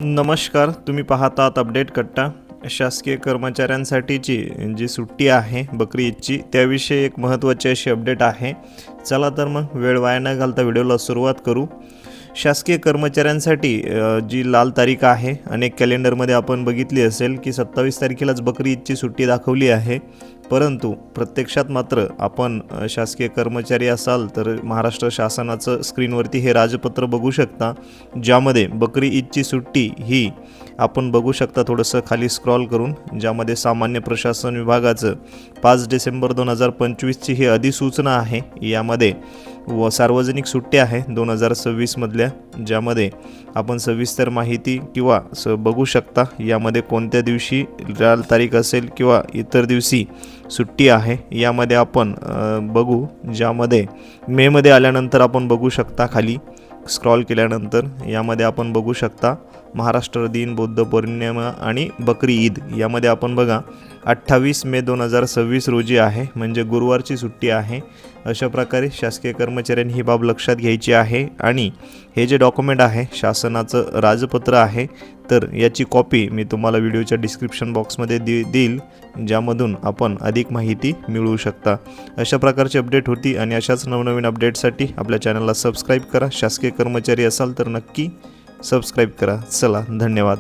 नमस्कार, तुम्ही पाहत आहात अपडेट कट्टा. शासकीय कर्मचाऱ्यांसाठीची जी सुट्टी आहे बकरी ईदची, त्याविषयी एक महत्त्वाची अशी अपडेट आहे. चला तर मग वेळ वाया न घालता व्हिडिओला सुरुवात करू. शासकीय कर्मचाऱ्यांसाठी जी लाल तारीख आहे, अनेक कॅलेंडरमध्ये आपण बघितली असेल की 27 तारखेलाच बकरी ईदची सुट्टी दाखवली आहे. परंतु प्रत्यक्षात मात्र आपण शासकीय कर्मचारी असाल तर महाराष्ट्र शासनाचं स्क्रीनवरती हे राजपत्र बघू शकता, ज्यामध्ये बकरी ईदची सुट्टी ही आपण बघू शकता थोडंसं खाली स्क्रॉल करून, ज्यामध्ये सामान्य प्रशासन विभागाचं 5 डिसेंबर 2025ची ही अधिसूचना आहे. यामध्ये सार्वजनिक सुट्ट्या आहे 2026 मधल्या, ज्यामध्ये आपण सविस्तर माहिती किंवा बघू शकता. यामध्ये कोणत्या दिवशी लाल तारीख असेल किंवा इतर दिवशी सुट्टी आहे यामध्ये आपण बघू. ज्यामध्ये मेमध्ये आल्यानंतर आपण बघू शकता खाली स्क्रॉल केल्यानंतर यामध्ये आपण बघू शकता महाराष्ट्र दिन, बुद्ध पौर्णिमा आणि बकरी ईद. यामध्ये आपण बघा 28 मे 2026 रोजी आहे, म्हणजे गुरुवारची सुट्टी आहे. अशा प्रकारे शासकीय कर्मचाऱ्यांनी ही बाब लक्षात घ्यायची आहे. आणि हे जे डॉक्युमेंट आहे शासनाचं राजपत्र आहे, तर याची कॉपी मी तुम्हाला व्हिडिओच्या डिस्क्रिप्शन बॉक्समध्ये देईल, ज्यामधून आपण अधिक माहिती मिळवू शकता. अशा प्रकारची अपडेट होती आणि अशाच नवनवीन अपडेटसाठी आपल्या चॅनलला सबस्क्राईब करा. शासकीय कर्मचारी असाल तर नक्की सबस्क्राईब करा. चला, धन्यवाद.